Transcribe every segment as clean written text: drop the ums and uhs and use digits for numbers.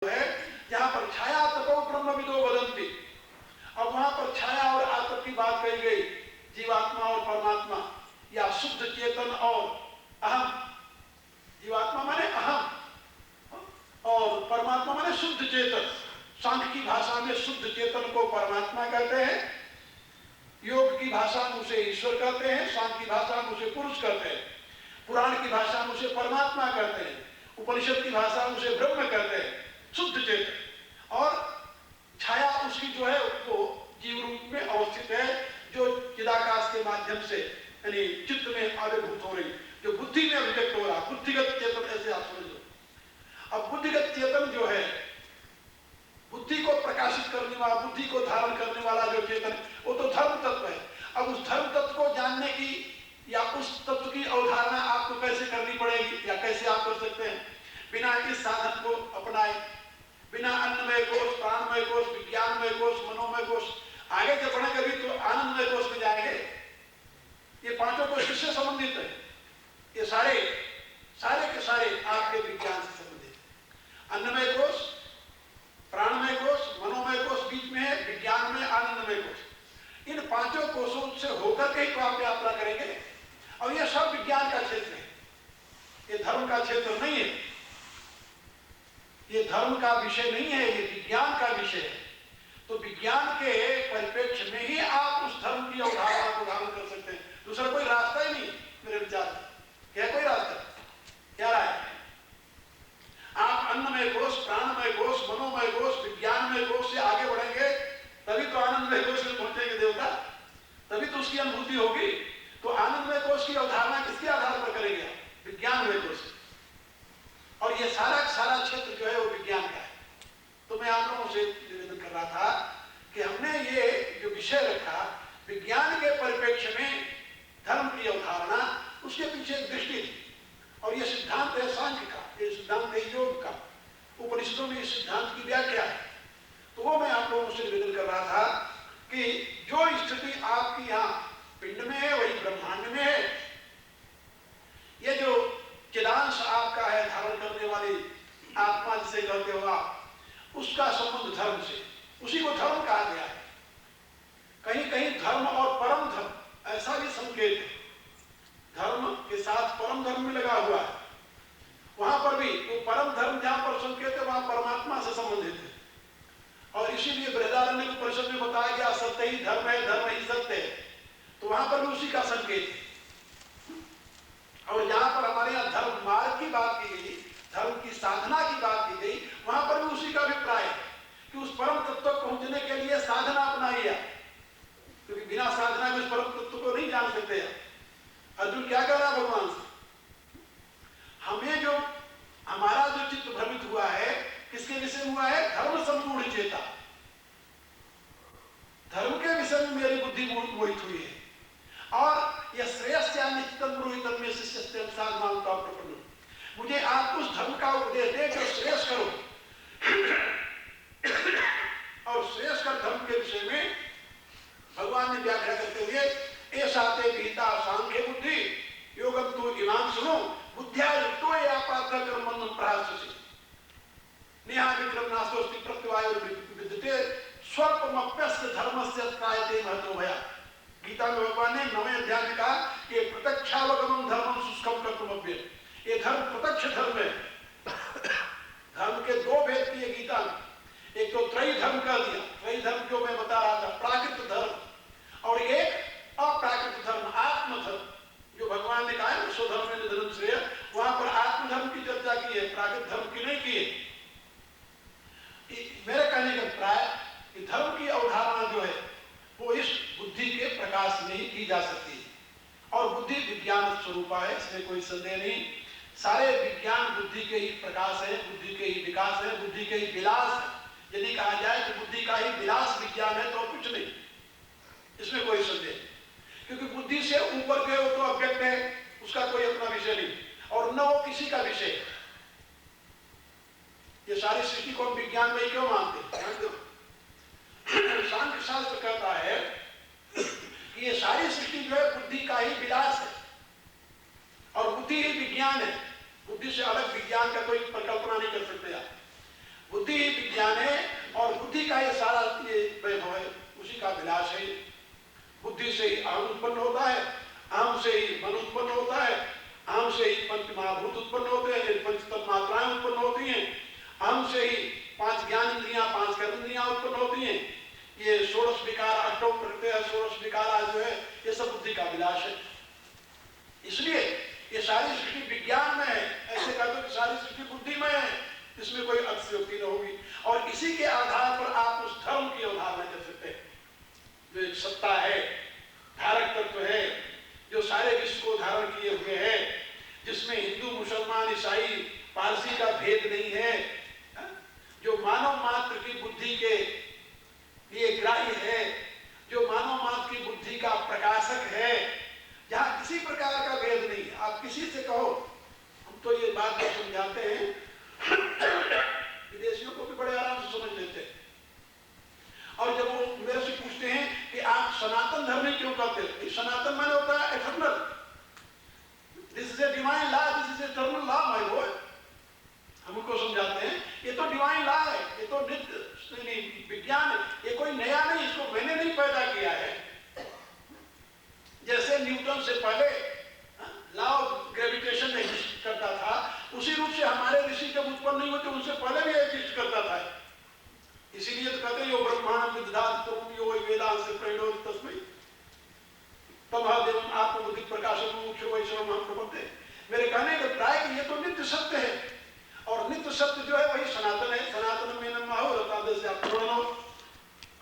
है जहां पर छाया तपो ब्रह्मविदो वदन्ति। अब वहां पर छाया और आत्म की बात कही गई, जीवात्मा और परमात्मा, या शुद्ध चेतन और अहम। जीवात्मा माने अहम और परमात्मा माने शुद्ध चेतन। सांख्य की भाषा में शुद्ध चेतन को परमात्मा कहते हैं, योग की भाषा में उसे ईश्वर कहते हैं, सांख्य की भाषा में उसे पुरुष कहते हैं, पुराण की भाषा में उसे परमात्मा कहते हैं, उपनिषद की भाषा में उसे ब्रह्म कहते हैं, शुद्ध चेतन। और छाया उसकी जो है वो जीव रूप में अवस्थित है, जो चिदाकाश के माध्यम से यानी चित्त में आविर्भूत हो रही, जो बुद्धि में अभिव्यक्त हो रहा, बुद्धिगत चेतन, ऐसे आप समझ लो। अब बुद्धिगत चेतन जो है, बुद्धि को प्रकाशित करने वाला, बुद्धि को धारण करने वाला जो चेतन, वो तो धर्म तत्व है। अब उस धर्म तत्व को जानने की या उस तत्व की अवधारणा आपको कैसे करनी पड़ेगी या कैसे आप कर सकते हैं? बिना इस साधन को अपनाए, बिना अन्नमय कोश, प्राणमय कोश, विज्ञानमय कोश, मनोमय कोश, आगे जब बढ़ेंगे अभी तो आनंदमय कोश में जाएंगे। ये पांचों कोश किससे संबंधित है? ये सारे के सारे आपके विज्ञान से संबंधित है। अन्नमय कोश, प्राणमय कोश, मनोमय कोश बीच में है, विज्ञान में आनंदमय कोश। इन पांचों कोशों से होकर के ही आप यात्रा करेंगे। और यह सब विज्ञान का क्षेत्र है, ये धर्म का क्षेत्र नहीं है, ये धर्म का विषय नहीं है, ये विज्ञान का विषय है। तो विज्ञान के परिप्रेक्ष्य में ही आप उस धर्म की अवधारणा को धारण कर सकते हैं। दूसरा कोई रास्ता ही नहीं मेरे विचार में। क्या कोई रास्ता? क्या राय? आप अन्नमय कोश, प्राणमय कोश, मनोमय कोश, विज्ञानमय कोश से आगे बढ़ेंगे तभी तो आनंदमय कोश में पहुंचेंगे देवता, तभी तो उसकी अनुभूति होगी। तो आनंदमय कोश की अवधारणा किसके आधार पर करेंगे? विज्ञानमय कोश। और ये सारा क्षेत्र जो है वो विज्ञान का है। तो मैं आप लोगों से निवेदन कर रहा था कि हमने ये जो विषय रखा विज्ञान के परिप्रेक्ष्य में धर्म की अवधारणा, उसके पीछे एक दृष्टि थी। और ये सिद्धांत है सांख्य का, ये सिद्धांत है योग का, उपनिषदों में इस सिद्धांत की व्याख्या है। तो वो मैं आप लोगों से निवेदन कर रहा था कि जो स्थिति आपकी यहाँ पिंड में है वही ब्रह्मांड में है। ये जो चिदांश आपका है, धारण करने वाली आत्मा जिसे कहते हो आप, उसका संबंध धर्म से, उसी को धर्म कहा गया है। कहीं कहीं धर्म और परम धर्म ऐसा भी संकेत है, धर्म के साथ परम धर्म भी लगा हुआ है। वहां पर भी वो परम धर्म जहां पर संकेत है वहां परमात्मा से संबंधित है। और इसीलिए बृहदारण्यक उपनिषद में बताया गया सत्य ही धर्म है, धर्म ही सत्य है। तो वहां पर भी उसी का संकेत है। और जहां पर हमारे यहाँ धर्म मार्ग की बात की गई, धर्म की साधना की बात की गई, वहां पर भी उसी का अभिप्राय है कि उस परम तत्व तक पहुंचने के लिए साधना अपनाइए, क्योंकि बिना साधना में उस परम तत्व को नहीं जान सकते। अर्जुन क्या कह रहा है भगवान से? हमें जो हमारा जो चित्त भ्रमित हुआ है किसके विषय हुआ है? धर्म सम्मूढ़ चेता, धर्म के विषय में मेरी बुद्धि मोहित हुई है। और यह श्रेयस्या निश्चितम पुरोहितम में शिष्यस्ते साधनाओं का प्रपन्न, मुझे आप उस धर्म का उपदेश दे जो श्रेयस करो। और श्रेयस कर धर्म के विषय में भगवान ने व्याख्या करते हुए ऐसा ते गीता सांख्य बुद्धि योगम तो इमाम सुनो बुद्धिया युक्तो या पात्र कर्म बंधन प्रहास्य नेहा विक्रम नास्ति प्रत्यवाय विद्यते स्वल्पमप्यस्य धर्मस्य त्रायते महतो भया। गीता में भगवान ने 9वें अध्याय में कहा कि प्रत्यक्षावगमन धर्मम शुष्कम कर्तुमभ्य, ये धर्म प्रत्यक्ष धर्म है। धर्म के दो भेद किए गीता में, एक तो त्रयी धर्म कर दिया, त्रयी धर्म जो मैं बता रहा था, प्राकृत धर्म, और एक अप्राकृत धर्म, आत्म धर्म, जो भगवान ने कहा है स्वधर्म में निधनम श्रेय, वहां पर आत्मधर्म की चर्चा की है, प्राकृत धर्म की नहीं की है। मेरे कहने का अभिप्राय कि धर्म की अवधारणा जो है वो इस बुद्धि के प्रकाश में ही की जा सकती है। और बुद्धि विज्ञान स्वरूपा है, इसमें कोई संदेह नहीं। सारे विज्ञान बुद्धि के ही प्रकाश है, बुद्धि के ही विकास है, बुद्धि के ही विलास है। यदि कहा जाए कि बुद्धि का ही विलास विज्ञान है तो कुछ नहीं, इसमें कोई संदेह नहीं। क्योंकि बुद्धि से ऊपर के वो तो अव्यक्त है, उसका कोई अपना विषय नहीं, और न वो किसी का विषय है। ये सारी सृष्टि को विज्ञान में ही क्यों मानते हैं? सांख्य शास्त्र कहता है कि ये सारी सृष्टि जो है बुद्धि का ही विलास है, और बुद्धि ही विज्ञान है। बुद्धि से अलग विज्ञान का कोई परिकल्पना नहीं कर सकते आप। बुद्धि ही विज्ञान है और बुद्धि का ये सारा ये वैभव है, उसी का विलास है। बुद्धि से ही अहम उत्पन्न होता है, अहम से ही मन उत्पन्न होता है, अहम से ही पंच महाभूत उत्पन्न होते हैं, पंच तन्मात्राएं उत्पन्न होती हैं, अहम से ही 5 ज्ञान इंद्रियां, 5 कर्म इंद्रियां उत्पन्न होती हैं। ये 16 विकार, 8 प्रकृति, 16 विकार जो है, ये सब बुद्धि का विलास है। इसलिए ये सारी सृष्टि विज्ञान में है, ऐसे कह दो कि सारी सृष्टि बुद्धि में है, इसमें कोई अतिशयोक्ति न होगी। और इसी के आधार पर आप उस धर्म की अवधारणा कर सकते हैं, जो एक सत्ता है, धारक तत्व है, जो सारे विश्व को धारण किए हुए है, जिसमें हिंदू, मुसलमान, ईसाई, पारसी का भेद नहीं है, जो मानव मात्र की बुद्धि के लिए ग्राह्य है, जो मानव मात्र की बुद्धि का प्रकाशक है, जहां किसी प्रकार का भेद नहीं है। आप किसी से कहो, हम तो ये बात को समझाते हैं, विदेशियों को भी बड़े आराम से समझ लेते हैं। और जब वो मेरे से पूछते हैं कि आप सनातन धर्म में क्यों करते हैं, सनातन माने होता है eternal, this is a divine law, this is eternal law my boy. हम उनको समझाते हैं ये तो डिवाइन लॉ है, ये तो नित्य विज्ञान है, ये कोई नया नहीं, इसको मैंने नहीं पैदा किया है। जैसे न्यूटन से पहले लॉ ऑफ ग्रेविटेशन एग्जिस्ट करता था, उसी रूप से हमारे ऋषि जब उत्पन्न नहीं होते उनसे पहले भी एग्जिस्ट करता था। इसीलिए तो कहते हैं यो ब्रह्मांड विदधाति तम यो वेदांत से प्रणो तस्मै तमहादेवम आत्मबुद्धि प्रकाशक मुख्य वैष्णव हम प्रपंच। मेरे कहने का प्राय कि ये तो नित्य सत्य है, और नित्य सत्य जो है वही सनातन है। सनातन में नम हो रतादेश अथर्ववेद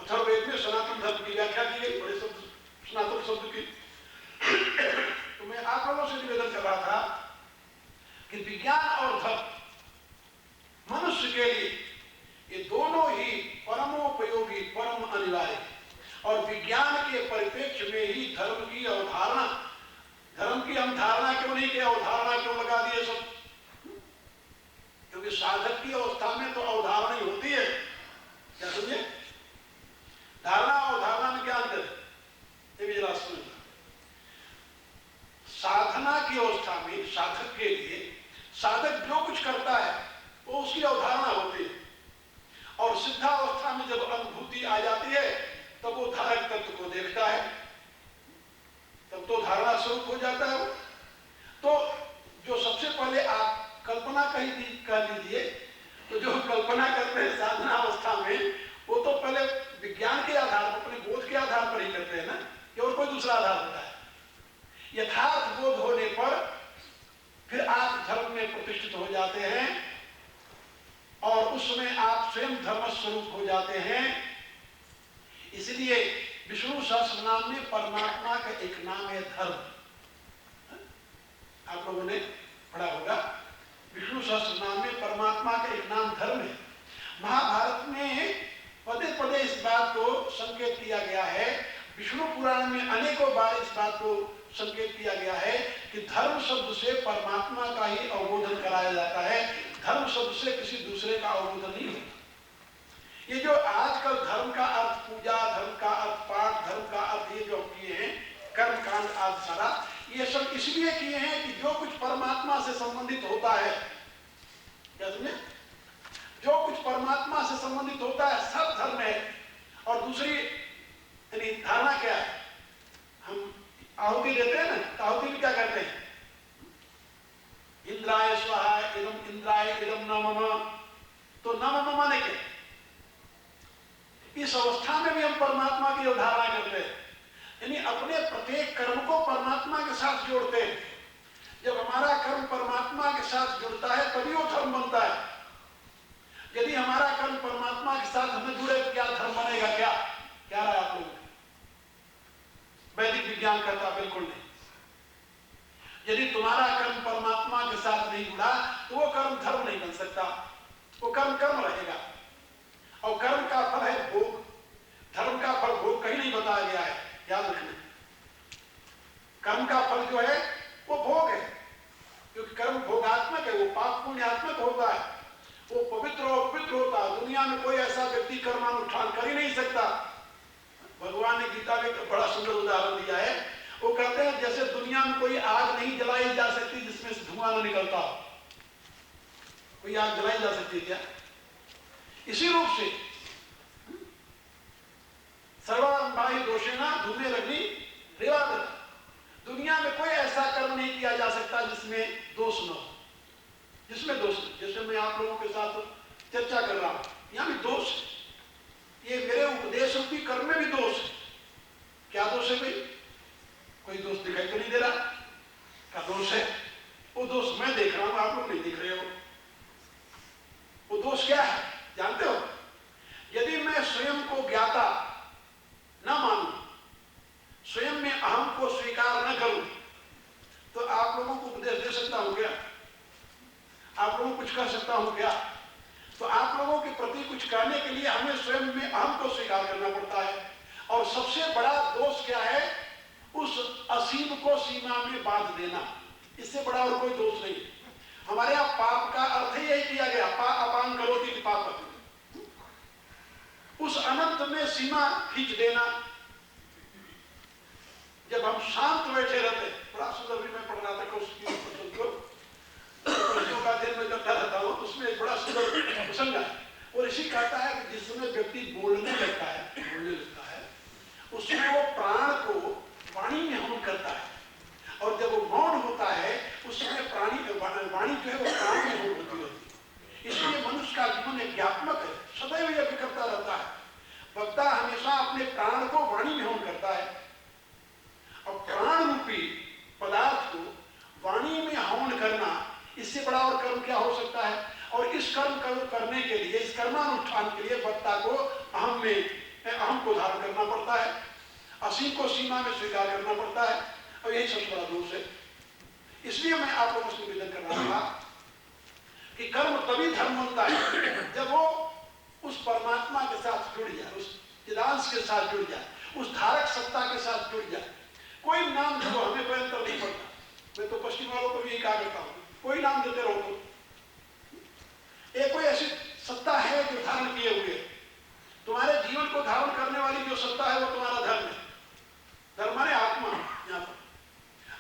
अथर्ववेद में सनातन धर्म की व्याख्या की गई, बड़े शब्द सनातन शब्द की। तो मैं आप लोगों से निवेदन कर रहा था कि विज्ञान और धर्म मनुष्य के लिए ये दोनों ही परमोपयोगी, परम अनिवार्य, और विज्ञान के परिप्रेक्ष्य में ही धर्म की अवधारणा, धर्म की हम धारणा क्यों नहीं किया, अवधारणा क्यों लगा दिए सब, क्योंकि साधक की अवस्था में तो अवधारणा ही होती है। क्या समझे, धारणा और धारणा में क्या अंतर है, ये भी जरा समझना। साधना की अवस्था में साधक के लिए, साधक जो कुछ करता है वो उसकी अवधारणा होती है, और सिद्धावस्था में जब अनुभूति आ जाती है तब वो धारक तत्व को देखता है, तब तो धारणा स्वरूप हो जाता है। तो जो सबसे पहले आप कल्पना कह लीजिए, तो जो कल्पना करते हैं साधना अवस्था में, वो तो पहले विज्ञान के आधार पर, अपने बोध के आधार पर ही करते हैं ना, कि और कोई दूसरा आधार होता है। यथार्थ बोध होने पर फिर आप धर्म में प्रतिष्ठित हो जाते हैं, और उस समय आप स्वयं धर्म स्वरूप हो जाते हैं। इसलिए विष्णु सहस्त्रनाम में परमात्मा का एक नाम है धर्म। आप लोगों ने पढ़ा होगा, विष्णु सहस्त्रनाम में परमात्मा का एक नाम धर्म है। महाभारत में पदे पदे इस बात को संकेत किया गया है, विष्णु पुराण में अनेकों बार इस बात को संकेत किया गया है कि धर्म शब्द से परमात्मा का ही अवबोधन कराया जाता है, धर्म शब्द से किसी दूसरे का अवबोधन नहीं होता। ये जो आजकल धर्म का अर्थ पूजा, धर्म का अर्थ पाठ, धर्म का अर्थ ये जो किए हैं कर्म कांड आदि सारा, ये सब इसलिए किए हैं कि जो कुछ परमात्मा से संबंधित होता है, क्या समझे, जो कुछ परमात्मा से संबंधित होता है सब धर्म है। और दूसरी यानी धारणा क्या है, हम आहुति देते हैं ना, तो आहुति में क्या करते हैं, इंद्राय स्वाहा इदम इंद्राय इदम न मम, तो न मम माने क्या, इस अवस्था में भी हम परमात्मा की अवधारणा करते हैं, यानी अपने प्रत्येक कर्म को परमात्मा के साथ जोड़ते हैं। जब हमारा कर्म परमात्मा के साथ जुड़ता है तभी वो धर्म बनता है। यदि हमारा कर्म परमात्मा के साथ हमें जुड़े तो क्या धर्म बनेगा, क्या क्या रहा आप लोगों, वैदिक विज्ञान कहता बिल्कुल नहीं। यदि तुम्हारा कर्म परमात्मा के साथ नहीं जुड़ा तो वो कर्म धर्म नहीं बन सकता, वो कर्म कर्म रहेगा। और कर्म का फल है भोग, धर्म का फल भोग कहीं नहीं बताया गया है, याद रखना। कर्म का फल जो है वो भोग है, क्योंकि कर्म भोगात्मक है, वो पाप पुण्यात्मक होता है, वो पवित्र और पवित्र होता है। दुनिया में कोई ऐसा व्यक्ति कर्मानुष्ठान कर ही नहीं सकता। भगवान ने गीता में एक बड़ा सुंदर उदाहरण दिया है, वो कहते हैं जैसे दुनिया में कोई आग नहीं जलाई जा सकती जिसमें से धुआं न निकलता हो। कोई आग जलाई जा सकती है क्या? इसी रूप से सर्वारंभाहि दोषेण धूमेरग्नि रेवादता। दुनिया में कोई ऐसा कर्म नहीं किया जा सकता जिसमें दोष न हो, जिसमें दोष नहीं। जैसे मैं आप लोगों के साथ चर्चा कर रहा हूं, यहां भी दोष है। ये मेरे उपदेश रूपी कर्म में भी दोष है। क्या दोष है भाई? कोई दोष दिखाई तो नहीं दे रहा? क्या दोष है? वो दोष मैं देख रहा हूं, आप लोग नहीं दिख रहे हो। वो दोष क्या है जानते हो? यदि मैं स्वयं को ज्ञाता न मानूं, स्वयं में अहम को स्वीकार न करूं, तो आप लोगों को उपदेश दे सकता हूं क्या? आप लोगों को कुछ कह सकता हूं क्या? तो आप लोगों के प्रति कुछ कहने के लिए हमें स्वयं में अहम को स्वीकार करना पड़ता है। और सबसे बड़ा दोष क्या है? उस असीम को सीमा में बांध देना। इससे बड़ा और कोई दोष नहीं। हमारे यहां पाप का अर्थ ही यही किया गया, अपान करोति पाप। उस अनंत में सीमा खींच देना। जब हम शांत बैठे रहते, बड़ा सुंदर भी मैं पढ़ रहा था को का अध्ययन में करता रहता हूं, उसमें एक बड़ा सुंदर प्रसंग है। और ऋषि कहता है कि जिस समय व्यक्ति बोलने लगता है, उसमें वो प्राण को वाणी में हवन करता है। और जब वो मौन होता है, उस समय वाणी जो है वो प्राण में हवन होती है। इसलिए मनुष्य का जीवन एक ज्ञात्मक है, सदैव यह करता रहता है। वक्ता हमेशा अपने प्राण को वाणी में हवन करता है। और प्राण रूपी पदार्थ को वाणी में हवन करना, इससे बड़ा और कर्म क्या हो सकता है? और इस कर्म करने के लिए, इस कर्मानुष्ठान के लिए वक्ता को अहम को धारण करना पड़ता है, असीम को सीमा में स्वीकार करना पड़ता है। और यही सबसे बड़ा दोष है। इसलिए मैं आप लोगों से निवेदन कर रहा था कि कर्म तभी धर्म बनता है जब वो उस परमात्मा के साथ जुड़ जाए, उस चिदांश के साथ जुड़ जाए, उस धारक सत्ता के साथ जुड़ जाए। कोई नाम जो हमें प्रयत्न नहीं पड़ता। मैं तो पश्चिम वालों को भी यही कहा करता हूं, कोई नाम देते रहो तो। एक कोई ऐसी सत्ता है जो धारण किए हुए है। तुम्हारे जीवन को धारण करने वाली जो सत्ता है वो तुम्हारा धर्म है। धर्म माने आत्मा यहां पर।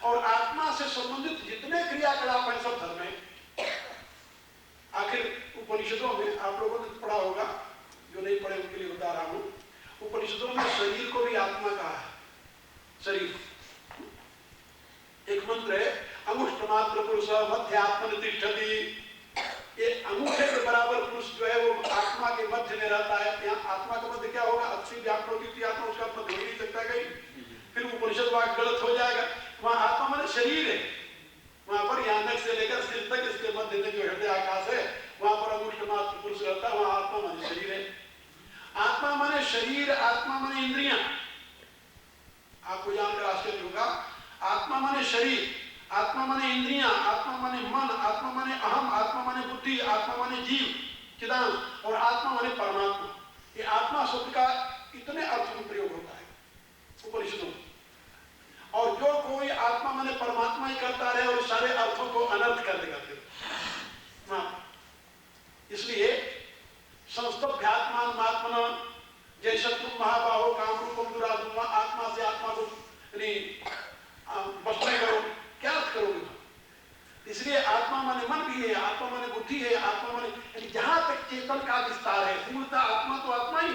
और आत्मा से संबंधित जितने क्रियाकलाप हैं सब धर्म है। आखिर उपनिषदों में आप लोगों ने पढ़ा होगा, जो नहीं पढ़े उनके लिए बता रहा हूं। उपनिषदों में शरीर को भी आत्मा कहा है। शरीर एक मंत्र है, अंगुष्ठ मात्र पुरुष मध्यात्मन तिष्ठति। ये अंगूठे के बराबर पुरुष जो है वो आत्मा के मध्य में रहता है। यहाँ आत्मा का मध्य क्या होगा? अक्षी व्याप्ति आत्मा, उसका मध्य हो नहीं सकता कहीं। फिर उपनिषद वाक्य गलत हो जाएगा। वहां आत्मा माने शरीर है। वहां पर यानक से लेकर सिर तक इसके मध्य में जो हृदय आकाश है, वहां पर अंगुष्ठ मात्र पुरुष रहता है। वहां आत्मा माने शरीर है। आत्मा माने शरीर, आत्मा माने इंद्रियां। आपको जानकर आश्चर्य होगा, आत्मा माने शरीर, आत्मा माने इंद्रियां, आत्मा माने मन, आत्मा माने अहम, आत्मा माने बुद्धि, आत्मा माने जीव चिदांश, और आत्मा माने परमात्मा। ये आत्मा शब्द का इतने अर्थ में प्रयोग होता है उपनिषदों में। और जो कोई आत्मा माने परमात्मा ही करता रहे और सारे अर्थों को अनर्थ कर देगा फिर। इसलिए संस्तभ्यात्मान आत्मन जैसे तुम महाबाहो काम रूपम दुरात्मा, आत्मा से आत्मा को बस नहीं करो, क्या अर्थ करोगे? इसलिए आत्मा माने मन भी है, आत्मा माने बुद्धि है, आत्मा माने जहां तक चेतन का विस्तार है। मूलतः आत्मा तो आत्मा ही,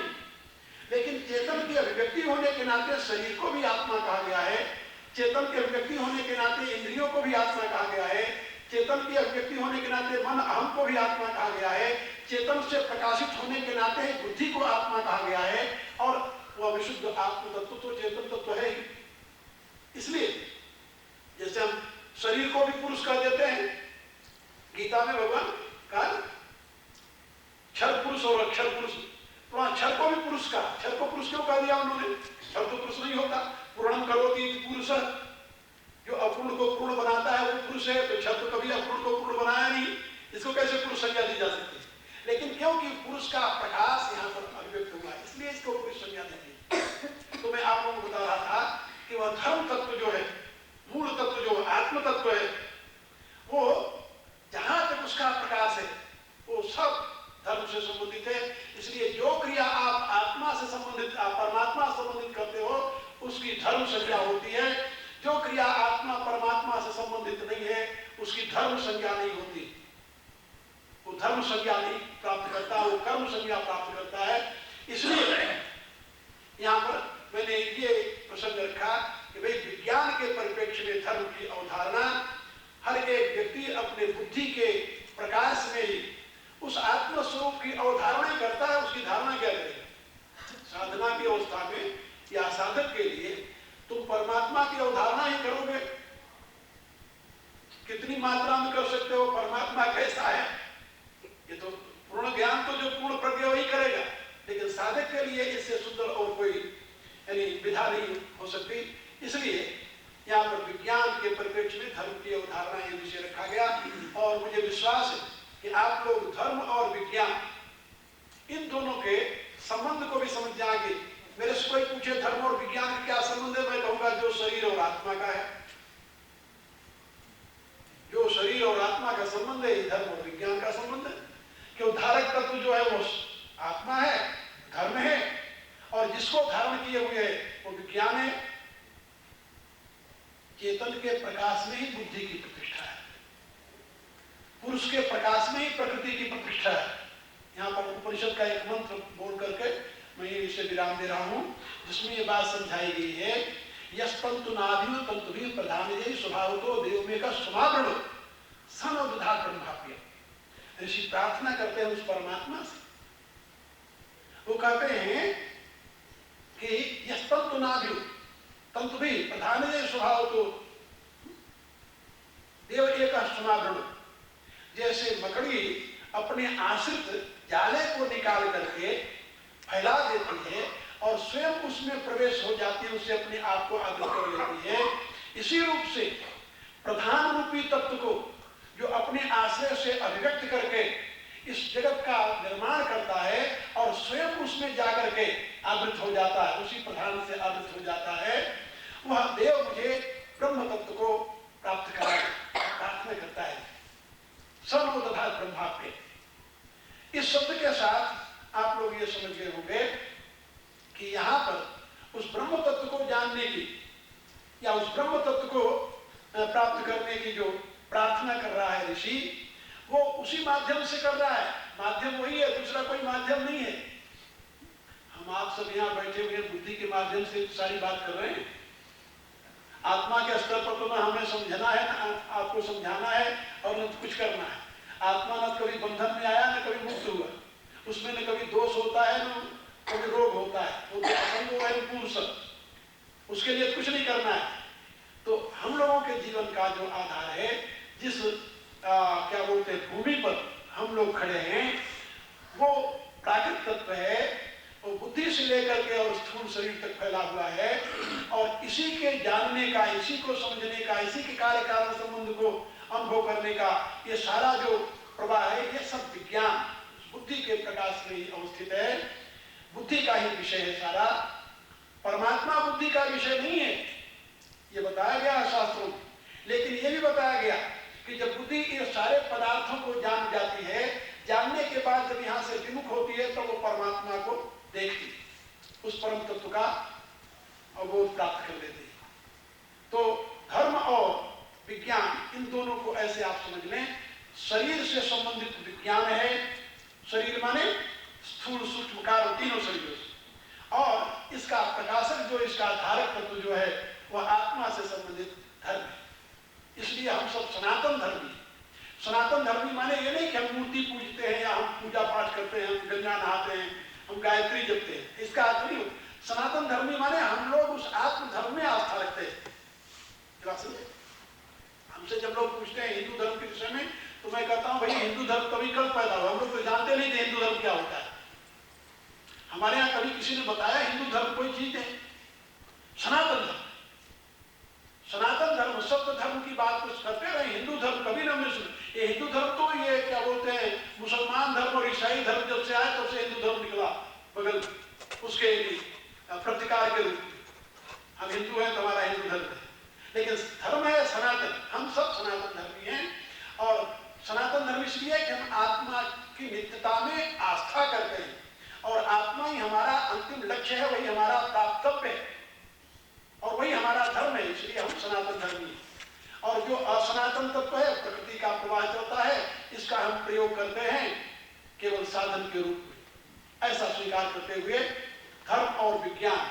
लेकिन चेतन की अभिव्यक्ति होने के नाते शरीर को भी आत्मा कहा गया है। चेतन की अभिव्यक्ति होने के नाते इंद्रियों को भी आत्मा कहा गया है। चेतन की अभिव्यक्ति होने के नाते मन अहम को भी आत्मा कहा गया है। चेतन से प्रकाशित होने के नाते बुद्धि को आत्मा कहा गया है। और वह विशुद्ध आत्म तत्व तो चेतन तत्व है ही। इसलिए जैसे हम शरीर को भी पुरुष कह देते हैं, गीता में भगवान कहा क्षर पुरुष और अक्षर पुरुष, तो वहां क्षर को भी पुरुष का, क्षर को पुरुष क्यों कह दिया उन्होंने? क्षर तो पुरुष नहीं होता। पूर्णम करोति पुरुष, जो अपूर्ण को पूर्ण बनाता है वो पुरुष है। तो क्षर तो कभी अपूर्ण को पूर्ण बनाया नहीं, इसको कैसे पुरुष संज्ञा दी जा सकती है? लेकिन क्योंकि पुरुष का प्रकाश यहाँ पर अभिव्यक्त हुआ, इसलिए इसको पुरुष संज्ञा दी। तो मैं आप लोगों को बता रहा था कि वह धर्म तत्व जो है, मूल तत्व जो आत्म तत्व है, वो जहां तक उसका प्रकाश है वो सब धर्म से संबंधित है। इसलिए जो क्रिया आप आत्मा से संबंधित, परमात्मा से संबंधित करते हो, उसकी धर्म संज्ञा होती है। जो क्रिया आत्मा परमात्मा से संबंधित नहीं है, उसकी धर्म संज्ञा नहीं होती। वो धर्म संज्ञा नहीं प्राप्त करता, वो कर्म संज्ञा प्राप्त करता है। इसलिए यहाँ पर मैंने ये प्रसंग रखा कि भाई विज्ञान के परिप्रेक्ष्य में धर्म की अवधारणा हर एक व्यक्ति अपने बुद्धि के प्रकाश में ही उस आत्म स्वरूप की अवधारणा ही करता है। उसकी धारणा क्या करेगा? साधना की अवस्था में या साधक के लिए तुम परमात्मा की अवधारणा ही करोगे। कितनी मात्रा में कर सकते हो? परमात्मा कैसा है ये तो पूर्ण ज्ञान तो जो पूर्ण प्रज्ञा वही करेगा, लेकिन साधक के लिए इससे सुंदर और कोई यानी विधा नहीं हो सकती। इसलिए यहाँ पर विज्ञान के परिप्रेक्ष्य में धर्म की अवधारणा ये विषय रखा गया। और मुझे विश्वास है कि आप लोग धर्म और विज्ञान इन दोनों के संबंध को भी समझ जाएंगे। मेरे से कोई पूछे धर्म और विज्ञान का क्या संबंध है, मैं कहूंगा जो शरीर और आत्मा का है, जो शरीर और आत्मा का संबंध है, धर्म और विज्ञान का संबंध है। क्यों? धारक तत्व जो है वो आत्मा है, धर्म है, और जिसको धारण किए हुए है वो विज्ञान है। चेतन के प्रकाश में ही बुद्धि की प्रतिष्ठा है, पुरुष के प्रकाश में ही प्रकृति की प्रतिष्ठा है। यहाँ पर उपनिषद का एक मंत्र बोल करके मैं ये इसे विराम दे रहा हूं, जिसमें ये बात समझाई गई है। यस्तंतु नाभिव तंतुभिः प्रधानये स्वभावतो देवमे का समावरण सनोदधा ब्रह्माप्य। ऋषि प्रार्थना करते हैं उस परमात्मा से। वो कहते हैं कि यस्तंतु नाभिव तंतुभिः प्रधानये स्वभावतो देव एक समावरण। जैसे मकड़ी अपने आश्रित जाले को निकाल करके फैला देती है और स्वयं उसमें प्रवेश हो जाती है, उससे अपने आप को आदर कर लेती है, इसी रूप से प्रधान रूपी तत्व को जो अपने आश्रय से अभिव्यक्त करके इस जगत का निर्माण करता है और स्वयं उसमें जाकर के आवृत हो जाता है, उसी प्रधान से आवृत हो जाता है, वह देव मुझे ब्रह्म तत्व को प्राप्त करा प्रार्थना करता है। सर्वोदधा ब्रह्माप्य। इस शब्द के साथ आप लोग ये समझ गए होंगे कि यहाँ पर उस ब्रह्म तत्व को जानने की या उस ब्रह्म तत्व को प्राप्त करने की जो प्रार्थना कर रहा है ऋषि, वो उसी माध्यम से कर रहा है। माध्यम वही है, दूसरा कोई माध्यम नहीं है। हम आप सब यहाँ बैठे हुए बुद्धि के माध्यम से सारी बात कर रहे हैं। आत्मा के स्तर पर तो ना हमें समझना है, ना आपको समझाना है और न कुछ करना है। आत्मा न कभी बंधन में आया, न कभी मुक्त हुआ, उसमें न कभी दोष होता है, न कभी रोग होता है, वो तो असंग है पुरुष, उसके लिए कुछ नहीं करना है। तो हम लोगों के जीवन का जो आधार है, जिस क्या बोलते हैं भूमि पर हम लोग खड़े हैं, वो प्राकृतिक तत्व है, वो बुद्धि से लेकर के और स्थूल शरीर तक फैला हुआ है। और इसी के जानने का, इसी को समझने का, इसी के कार्य कारण संबंध को अनुभव करने का ये सारा जो प्रवाह है, ये सब विज्ञान बुद्धि के प्रकाश में ही अवस्थित है। बुद्धि का ही विषय है सारा, परमात्मा बुद्धि का विषय नहीं है, ये बताया गया शास्त्रों में। लेकिन ये भी बताया गया कि जब बुद्धि ये सारे पदार्थों को जान जाती है, जानने के बाद जब यहाँ से विमुख होती है, तो वो परमात्मा को देखती है, उस परम तत्व का अवबोध प्राप्त कर लेती है। तो धर्म और विज्ञान, इन दोनों को ऐसे आप समझ लें, शरीर से संबंधित विज्ञान है। शरीर माने स्थूल सूक्ष्म कारण तीनों शरीरों से, और इसका प्रकाशक जो इसका धारक तत्व जो है वह आत्मा से संबंधित धर्म है। इसलिए हम सब सनातन धर्मी। सनातन धर्मी माने ये नहीं कि हम मूर्ति पूजते हैं या हम पूजा पाठ करते हैं, हम गंगा नहाते हैं, हम गायत्री जपते हैं, इसका अर्थ नहीं। सनातन धर्मी माने हम लोग उस आत्म धर्म में आस्था रखते हैं। हमसे जब लोग पूछते हैं हिंदू धर्म के विषय में, तो मैं कहता हूं भाई हिंदू धर्म कभी कब पैदा हुआ? हम लोग तो जानते नहीं थे हिंदू धर्म क्या होता है। हमारे यहाँ कभी किसी ने बताया हिंदू धर्म कोई चीज है? सनातन धर्म, सनातन धर्म, सत्य धर्म की बात कुछ करते रहे, हिंदू धर्म कभी ना मिल। ये हिंदू धर्म तो ये क्या बोलते हैं, मुसलमान धर्म और ईसाई धर्म जब से आया तब से हिंदू धर्म निकला बगल, उसके प्रतिकार के रूप में हम हिंदू हैं, तुम्हारा हिंदू धर्म है। लेकिन धर्म है सनातन, हम सब सनातन धर्मी हैं। और सनातन धर्म इसलिए कि हम आत्मा की नित्यता में आस्था करते हैं, और आत्मा ही हमारा अंतिम लक्ष्य है, वही हमारा प्राप्तव्य है, और वही हमारा धर्म है। इसलिए हम सनातन धर्मी हैं। और जो असनातन तत्व है, प्रकृति का प्रवाह चलता है, इसका हम प्रयोग करते हैं केवल साधन के रूप में। ऐसा स्वीकार करते हुए धर्म और विज्ञान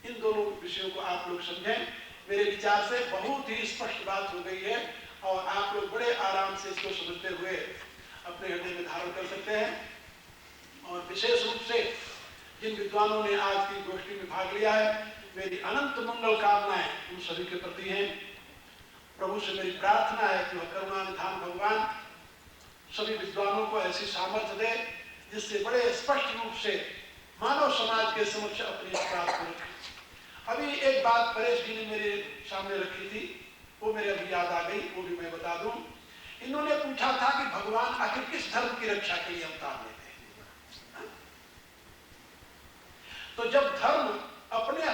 इन दोनों विषयों को आप लोग समझें। मेरे विचार से बहुत ही स्पष्ट बात हो गई है और आप लोग बड़े आराम से इसको समझते हुए अपने हृदय में धारण कर सकते हैं। और विशेष रूप से जिन विद्वानों ने आज की गोष्ठी में भाग लिया है, मेरी अनंत मंगल कामनाएं उन सभी के प्रति हैं। प्रभु से मेरी प्रार्थना है कि वह करुणानिधान भगवान सभी विद्वानों को ऐसी सामर्थ्य दे जिससे बड़े स्पष्ट रूप से मानव समाज के समक्ष अपनी इस बात को रखें। अभी एक बात परेश जी ने मेरे सामने रखी थी, वो मेरे अभी याद आ गई, वो भी मैं बता दूं। इन्होंने पूछा था कि भगवान आखिर किस धर्म की रक्षा के लिए अवतार लेते हैं। तो जब धर्म अपने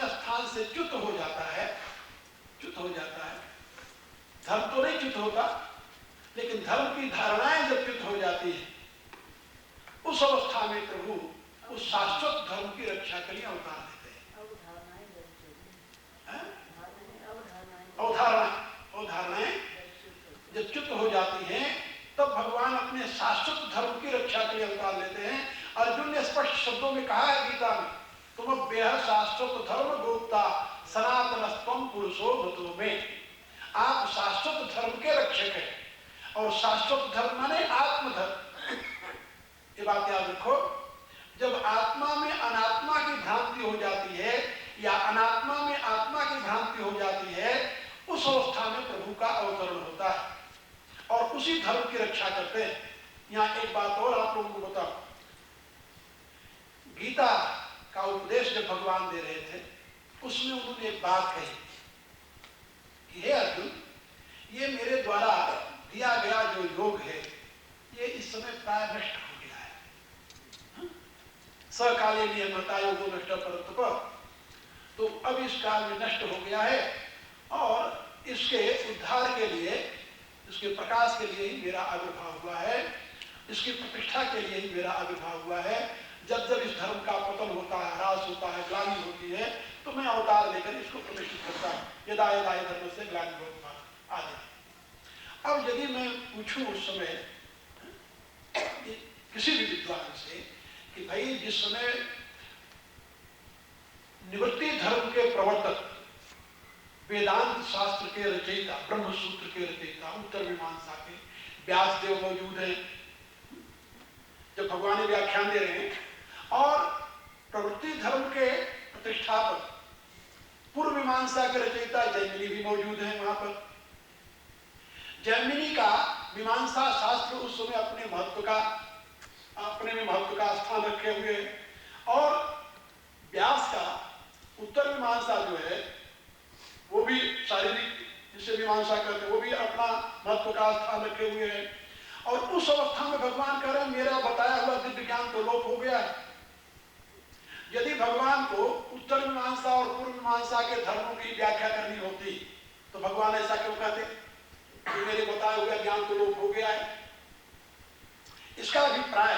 स्थान से च्युत हो जाता है, धर्म तो नहीं च्युत होता, लेकिन धर्म की धारणाएं जब च्युत हो जाती है, उस अवस्था में प्रभु उस शाश्वत धर्म की रक्षा के लिए अवतार देते हैं। अवधारणाएं जब च्युत हो जाती हैं, तब भगवान अपने शाश्वत धर्म की रक्षा के लिए अवतार लेते हैं। अर्जुन ने स्पष्ट शब्दों में कहा है गीता में, तुम बेहद शाश्वत धर्म गोप्ता सनातनस्तम पुरुषो भतो में। आप शाश्वत धर्म के रक्षक हैं, और शाश्वत धर्म माने आत्मधर्म। ये बात याद रखो, जब आत्मा में अनात्मा की भ्रांति हो जाती है या अनात्मा में आत्मा की भ्रांति हो जाती है, उस अवस्था में प्रभु का अवतरण होता है और उसी धर्म की रक्षा करते हैं। यहाँ एक बात और आप लोगों को बताओ, गीता का उपदेश जब भगवान दे रहे थे, उसमें उन्होंने एक बात कही कि हे अर्जुन, ये मेरे द्वारा दिया गया जो योग है, ये इस समय प्राय नष्ट हो गया है। सकाले नियमता योगो नष्ट परंतप, तो अब इस काल में नष्ट हो गया है और इसके उद्धार के लिए, इसके प्रकाश के लिए ही मेरा आविर्भाव हुआ है, इसकी प्रतिष्ठा के लिए ही मेरा आविर्भाव हुआ है। जब जब इस धर्म का पतन होता है, ह्रास होता है, ग्लानि होती है, तो मैं अवतार लेकर इसको प्रतिष्ठित करता हूँ। यदा यदा धर्म से ग्लानि भवति आदि। अब यदि मैं पूछूं उस समय किसी भी विद्वान से कि भाई जिस समय निवृत्ति धर्म के प्रवर्तक, वेदांत शास्त्र के रचयिता, ब्रह्म सूत्र के रचयिता, उत्तर मीमांसा के व्यासदेव मौजूद हैं, जब भगवान ने व्याख्यान दे रहे हैं, और प्रवृत्ति धर्म के प्रतिष्ठापक पूर्व मीमांसा के रचयिता जैमिनी भी मौजूद हैं वहां पर। जैमिनी का मीमांसा शास्त्र उस समय अपने में महत्व का स्थान रखे हुए, और व्यास का उत्तर मीमांसा जो है वो भी शारीरिक जिसे मीमांसा करते हैं, वो भी अपना महत्व का स्थान रखे हुए हैं। और उस अवस्था में भगवान कह रहे हैं मेरा बताया हुआ दिव्य ज्ञान तो लोप हो गया है। यदि भगवान को उत्तर मीमांसा और पूर्व मीमांसा के धर्मों की व्याख्या करनी होती तो भगवान ऐसा क्यों कहते कि मेरे बताया हुआ ज्ञान तो लोप हो गया है। इसका अभिप्राय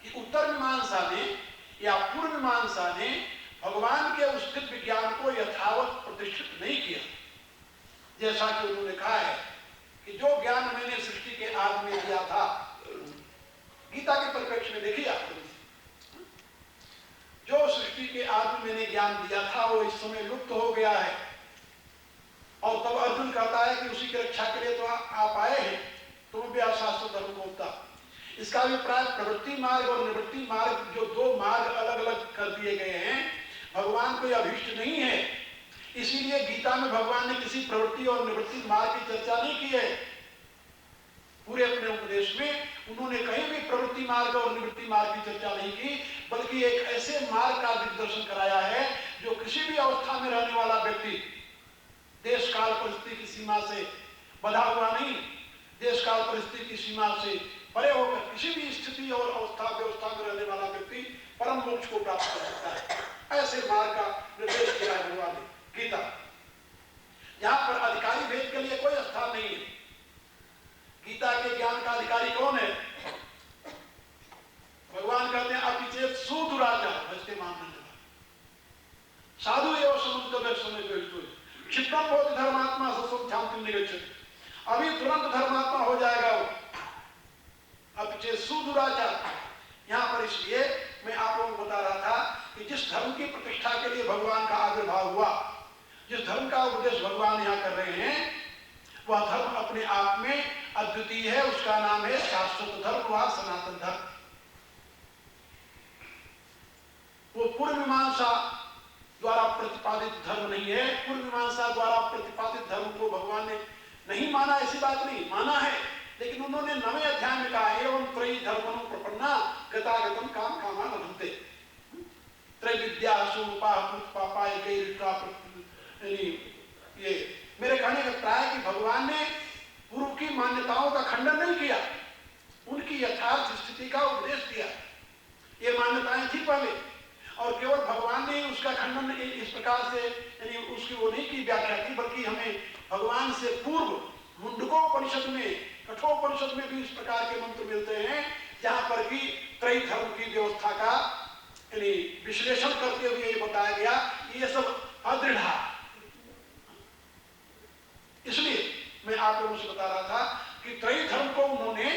कि उत्तर मीमांसा ने या पूर्व मीमांसा ने भगवान के उस दिव्य ज्ञान को यथावत प्रतिष्ठित नहीं किया। जैसा कि उन्होंने कहा है कि जो ज्ञान मैंने सृष्टि के आदि में दिया था, गीता के परिप्रेक्ष्य में देखिए आप, जो सृष्टि के आदि मैंने ज्ञान दिया था वो इस समय लुप्त हो गया है। और तब अर्जुन कहता है कि उसी की रक्षा के लिए तो आप आए हैं, तुम भी अशास्त्र धर्म को होता। इसका अभिप्राय प्रवृत्ति मार्ग और निवृत्ति मार्ग, जो दो मार्ग अलग अलग कर दिए गए हैं, भगवान को यह अभीष्ट नहीं है। इसीलिए गीता में भगवान ने किसी प्रवृत्ति और निवृत्ति मार्ग की चर्चा नहीं की है। पूरे अपने उपदेश में उन्होंने कहीं भी प्रवृत्ति मार्ग और निवृत्ति मार्ग की चर्चा नहीं की, बल्कि एक ऐसे मार्ग का दिग्दर्शन कराया है जो किसी भी अवस्था में रहने वाला व्यक्ति देश काल परिस्थिति की सीमा से बंधा हुआ नहीं, देश काल परिस्थिति की सीमा से परे होकर किसी भी स्थिति और व्यवस्था में रहने वाला व्यक्ति परम मोक्ष को प्राप्त कर सकता है। ऐसे मार्ग का निर्देश किया है भगवान ने गीता। यहाँ पर अधिकारी भेद के लिए कोई स्थान नहीं है। गीता के ज्ञान का अधिकारी कौन है? भगवान कहते हैं अपिचेत सुदुराचा भजते मानने, साधु एवं समुद्र समय क्षिप्रम बोध धर्मात्मा नहीं गच्छति, अभी तुरंत धर्मात्मा हो जाएगा वो। अब जे सुदुराचार, यहाँ पर इसलिए मैं आप लोगों को बता रहा था कि जिस धर्म की प्रतिष्ठा के लिए भगवान का आविर्भाव हुआ, जिस धर्म का उपदेश भगवान यहाँ कर रहे हैं, वह धर्म अपने आप में अद्वितीय है। उसका नाम है शाश्वत धर्म व सनातन धर्म। वो पूर्व मीमांसा द्वारा प्रतिपादित धर्म नहीं है। पूर्व मीमांसा द्वारा प्रतिपादित धर्म को भगवान ने नहीं माना, ऐसी बात नहीं, माना है, लेकिन उन्होंने 9वें अध्याय में कहा एवं त्रयी धर्मनु प्रपन्ना गतागतम काम कामा लभन्ते। त्रैविद्या पापाय ये मेरे कहने का प्राय कि भगवान ने पूर्व की मान्यताओं का खंडन नहीं किया, उनकी यथार्थ स्थिति का उपदेश दिया। ये मान्यताएं थी पहले, और केवल भगवान ने उसका खंडन इस प्रकार से यानी उसकी वो नहीं की व्याख्या की, बल्कि हमें भगवान से पूर्व मुंडकोपनिषद में, कठोपनिषद में भी इस प्रकार के मंत्र मिलते हैं, जहां पर भी त्रय धर्म की व्यवस्था का यानी विश्लेषण करते हुए ये बताया गया कि ये सब अदृढ़। इसलिए मैं आप लोगों से बता रहा था कि त्रय धर्म को उन्होंने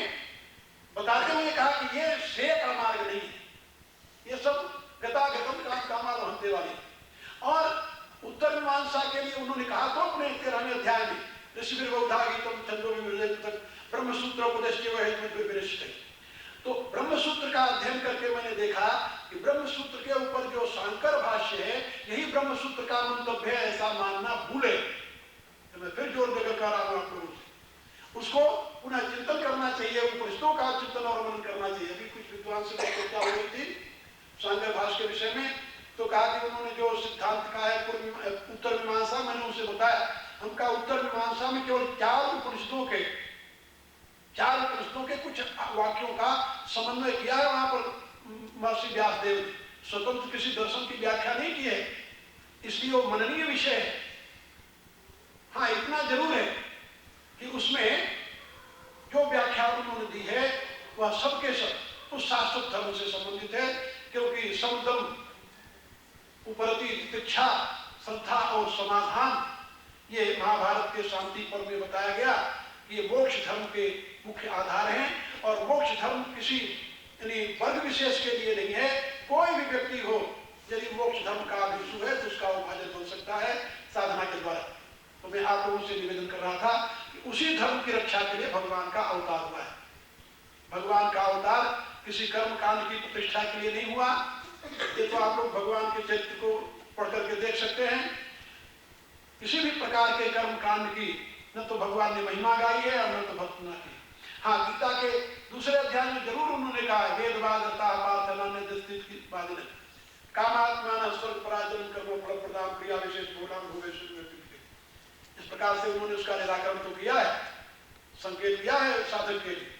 बताते हुए कहा कि ये श्रेय का मार्ग नहीं है, ये सब गतागतम काम कामा लभन्ते वाले। और उत्तर मीमांसा के लिए उन्होंने कहा तो अपने 13वें अध्याय में ऋषिभिर्बहुधा गीतम ब्रह्मसूत्रोपदेश तो ब्रह्मसूत्र का अध्ययन करके मैंने देखा कि ब्रह्मसूत्र के ऊपर जो शांकर भाष्य है, यही ब्रह्मसूत्र का मंतव्य है, ऐसा मानना भूल है। तो मैं फिर जोर देकर कह रहा हूं आप लोगों से, उसको पुनः चिंतन करना चाहिए, उपनिषदों का चिंतन और मनन करना चाहिए। अभी कुछ विद्वान से चर्चा हो रही थी शांकर भाष्य के विषय में, तो कहा कि उन्होंने जो सिद्धांत कहा है उत्तर मीमांसा, मैंने उनसे बताया उनका उत्तर मीमांसा में केवल 4 उपनिषदों के कुछ वाक्यों का समन्वय किया है। वहां पर महर्षि व्यासदेव स्वतंत्र किसी दर्शन की व्याख्या नहीं की है, इसलिए वो मननीय विषय है। हाँ, इतना जरूर है कि उसमें जो व्याख्या उन्होंने दी है वह सबके सब उस शाश्वत धर्म से संबंधित है, क्योंकि समदम उपरति तितिक्षा श्रद्धा और समाधान, ये महाभारत के शांति पर्व में बताया गया कि ये मोक्ष धर्म के मुख्य आधार हैं। और मोक्ष धर्म किसी यानी वर्ग विशेष के लिए नहीं है, कोई भी व्यक्ति हो यदि मोक्ष धर्म का भिक्षु है तो उसका विभाजन हो सकता है साधना के द्वारा। तो मैं आप लोगों से निवेदन कर रहा था कि उसी धर्म की रक्षा के लिए भगवान का अवतार हुआ है। भगवान का अवतार किसी कर्म कांड की प्रतिष्ठा के लिए नहीं हुआ। ये तो आप लोग भगवान के चरित्र को पढ़ करके देख सकते हैं। किसी भी प्रकार के कर्म कांड की न तो भगवान ने महिमा गाई है और न तो भक्ति की। हाँ, गीता के दूसरे अध्याय में जरूर उन्होंने कहा वेदवादता की बात नहीं, कामात्मा स्वर्ग पराजन कर्म फल प्रदान क्रिया विशेष भोगान भोगेश। इस प्रकार से उन्होंने उसका निराकरण तो किया है, संकेत किया है साधक के लिए।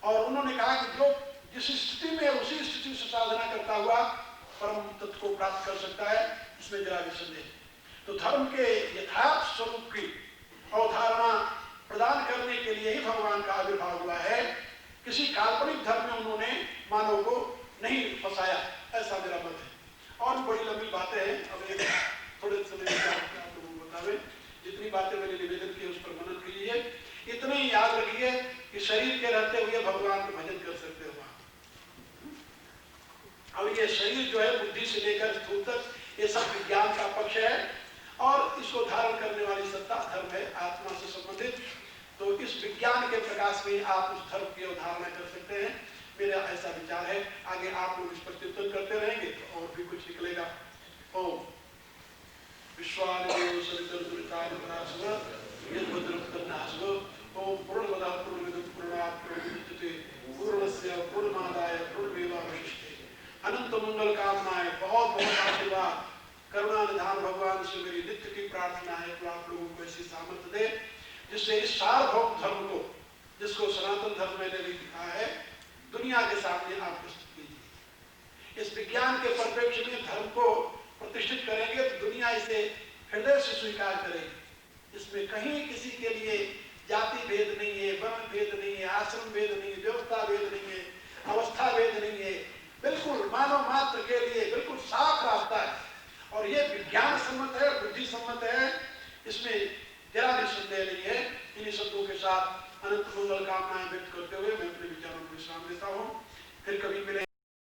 और उन्होंने कहा कि जो जिस स्थिति में उसी स्थिति से साधना करता हुआ परम तत्व को प्राप्त कर सकता है, इसमें जरा भी संदेह। तो धर्म के यथार्थ स्वरूप की अवधारणा प्रदान करने के लिए ही भगवान का आविर्भाव हुआ है। किसी काल्पनिक धर्म में उन्होंने मानव को नहीं फंसाया, ऐसा मेरा मत है। और बड़ी लंबी बातें हैं, अब ये थोड़े समय आप लोगों को बतावे। जितनी बातें मैंने निवेदन की उस पर मनन कीजिए। इतने ही याद रखिए कि शरीर के रहते हुए भगवान का भजन कर सकते हो। अब ये शरीर जो है बुद्धि से लेकर स्थूल तक ये सब विज्ञान का पक्ष है, और इसको धारण करने वाली सत्ता धर्म है, आत्मा से संबंधित। तो इस विज्ञान के प्रकाश में आप उस धर्म की अवधारणा कर सकते हैं। मेरा ऐसा विचार है। आगे आप लोग इस पर चिंतन करते रहेंगे तो और भी कुछ निकलेगा। ओम विश्वादेव ओम पूर्णमदः पूर्णमिदं पूर्णात् पूर्णमुदच्यते पूर्णस्य पूर्णमादाय पूर्णमेवावशिष्यते। अनंत मंगल कामनाएं, बहुत बहुत आशीर्वाद, करुणा निधान भगवान से मेरी नित्य की प्रार्थना है कि आप लोगों को ऐसी सामर्थ्य दे जिससे इस सार्वभौम धर्म को, जिसको सनातन धर्म मैंने भी कहा है, दुनिया के सामने आप प्रस्तुत कीजिए। इस विज्ञान के परिप्रेक्ष्य में धर्म को प्रतिष्ठित करेंगे तो दुनिया इसे हृदय से स्वीकार करेगी। इसमें कहीं किसी के लिए जाति भेद नहीं है, वर्ण भेद नहीं है, आश्रम भेद नहीं है, व्यवस्था भेद नहीं है, अवस्था भेद नहीं है। बिल्कुल मानव मात्र के लिए बिल्कुल साफ रास्ता है, और ये विज्ञान सम्मत है, बुद्धि सम्मत है, इसमें जरा भी संदेह ले रही है। इन्हीं शब्दों के साथ अनंत मंगल कामनाएं व्यक्त करते हुए मैं अपने विचारों को विश्राम देता हूँ। फिर कभी मिले।